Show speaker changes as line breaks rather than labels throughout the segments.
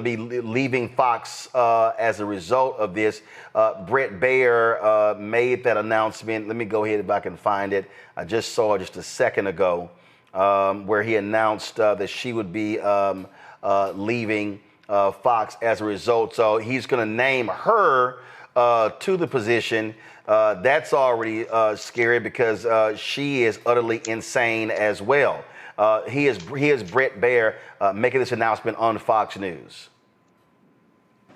be leaving Fox as a result of this. Brett Baer made that announcement. Let me go ahead if I can find it. I just saw it just a second ago, where he announced that she would be leaving Fox as a result. So he's going to name her to the position. That's already scary because she is utterly insane as well. He is Brett Baer making this announcement on Fox News.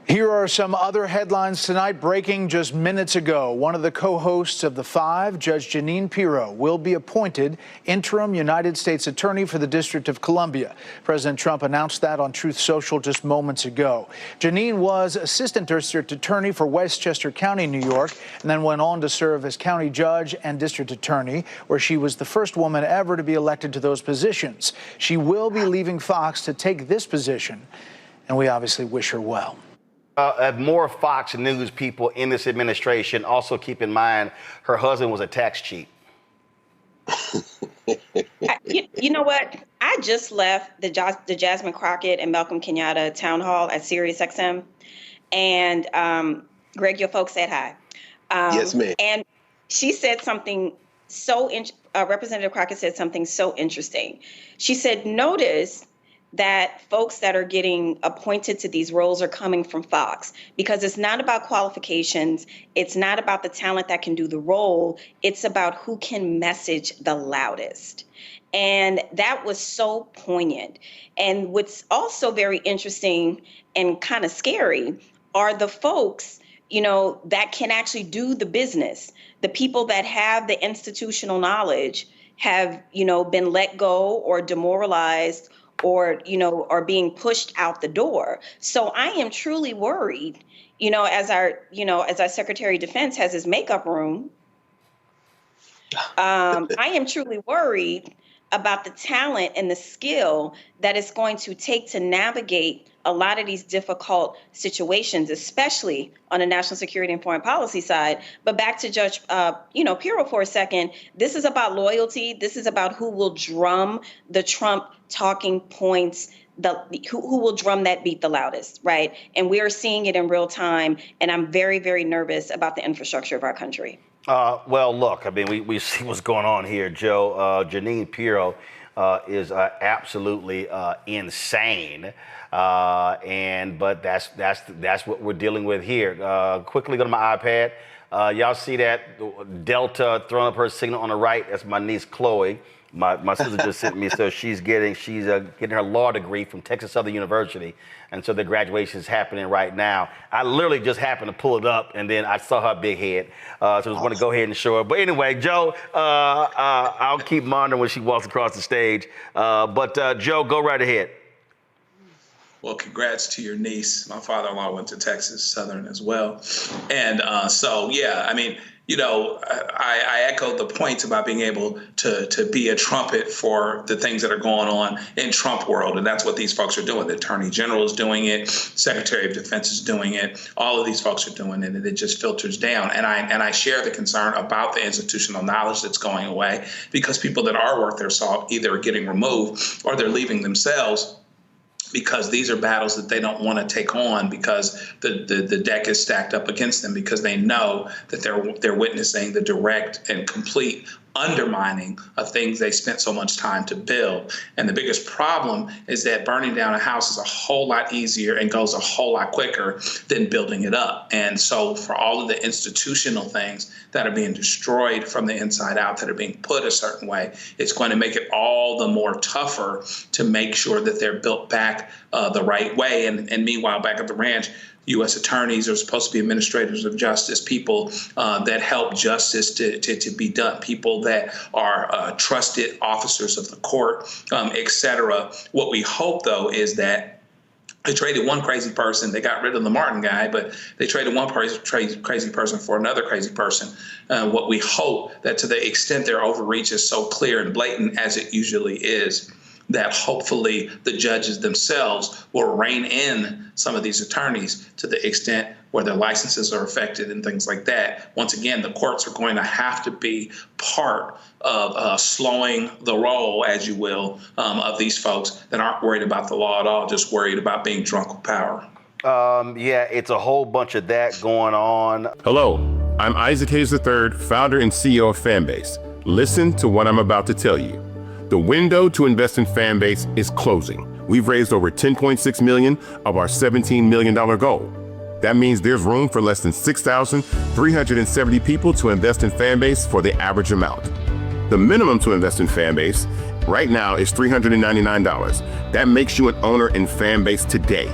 Here are some other headlines tonight, breaking just minutes ago. One of the co-hosts of The Five, Judge Jeanine Pirro, will be appointed interim United States Attorney for the District of Columbia. President Trump announced that on Truth Social just moments ago. Jeanine was Assistant District Attorney for Westchester County, New York, and then went on to serve as County Judge and District Attorney, where she was the first woman ever to be elected to those positions. She will be leaving Fox to take this position, and we obviously wish her well.
More Fox News people in this administration. Also keep in mind, her husband was a tax cheat.
You know what? I just left the Jasmine Crockett and Malcolm Kenyatta town hall at SiriusXM. And Greg, your folks said hi.
Yes, ma'am.
And she said something Representative Crockett said something so interesting. She said, notice that folks that are getting appointed to these roles are coming from Fox, because it's not about qualifications. It's not about the talent that can do the role. It's about who can message the loudest. And that was so poignant. And what's also very interesting and kind of scary are the folks, that can actually do the business. The people that have the institutional knowledge have, been let go or demoralized or, are being pushed out the door. So I am truly worried, as our Secretary of Defense has his makeup room. I am truly worried about the talent and the skill that it's going to take to navigate a lot of these difficult situations, especially on the national security and foreign policy side. But back to Judge, Pirro for a second, this is about loyalty. This is about who will drum the Trump talking points, who will drum that beat the loudest, right? And we are seeing it in real time. And I'm very, very nervous about the infrastructure of our country.
Well, look, I mean, we see what's going on here, Joe. Jeanine Pirro is absolutely insane. But that's what we're dealing with here. Quickly go to my iPad. Y'all see that Delta throwing up her signal on the right? That's my niece Chloe. My sister just sent me, so she's getting her law degree from Texas Southern University, and so the graduation is happening right now. I literally just happened to pull it up, and then I saw her big head, so I just want to go ahead and show her. But anyway, Joe, I'll keep monitoring when she walks across the stage. But Joe, go right ahead.
Well, congrats to your niece. My father-in-law went to Texas Southern as well, and I echo the points about being able to be a trumpet for the things that are going on in Trump world. And that's what these folks are doing. The Attorney General is doing it. Secretary of Defense is doing it. All of these folks are doing it, and it just filters down. And I share the concern about the institutional knowledge that's going away, because people that are worth their salt either are getting removed or they're leaving themselves, because these are battles that they don't want to take on, because the deck is stacked up against them, because they know that they're witnessing the direct and complete undermining of things they spent so much time to build. And the biggest problem is that burning down a house is a whole lot easier and goes a whole lot quicker than building it up. And so for all of the institutional things that are being destroyed from the inside out, that are being put a certain way, it's going to make it all the more tougher to make sure that they're built back the right way. And meanwhile, back at the ranch, U.S. attorneys are supposed to be administrators of justice, people that help justice to be done, people that are trusted officers of the court, et cetera. What we hope, though, is that they traded one crazy person. They got rid of the Martin guy, but they traded one crazy person for another crazy person. What we hope that, to the extent their overreach is so clear and blatant as it usually is, that hopefully the judges themselves will rein in some of these attorneys to the extent where their licenses are affected and things like that. Once again, the courts are going to have to be part of slowing the roll, as you will, of these folks that aren't worried about the law at all, just worried about being drunk with power.
Yeah, it's a whole bunch of that going on.
Hello, I'm Isaac Hayes III, founder and CEO of Fanbase. Listen to what I'm about to tell you. The window to invest in Fanbase is closing. We've raised over $10.6 million of our $17 million goal. That means there's room for less than 6,370 people to invest in Fanbase for the average amount. The minimum to invest in Fanbase right now is $399. That makes you an owner in Fanbase today.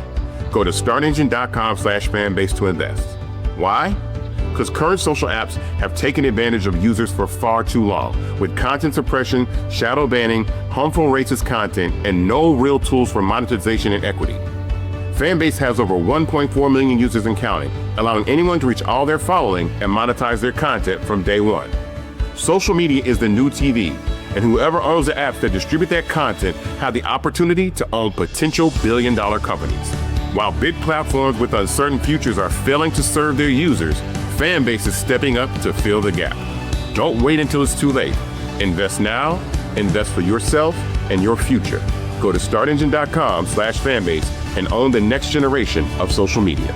Go to startengine.com/fanbase to invest. Why? Because current social apps have taken advantage of users for far too long, with content suppression, shadow banning, harmful racist content, and no real tools for monetization and equity. Fanbase has over 1.4 million users and counting, allowing anyone to reach all their following and monetize their content from day one. Social media is the new TV, and whoever owns the apps that distribute that content have the opportunity to own potential billion-dollar companies. While big platforms with uncertain futures are failing to serve their users, Fanbase is stepping up to fill the gap. Don't wait until it's too late. Invest now, invest for yourself and your future. Go to startengine.com/fanbase and own the next generation of social media.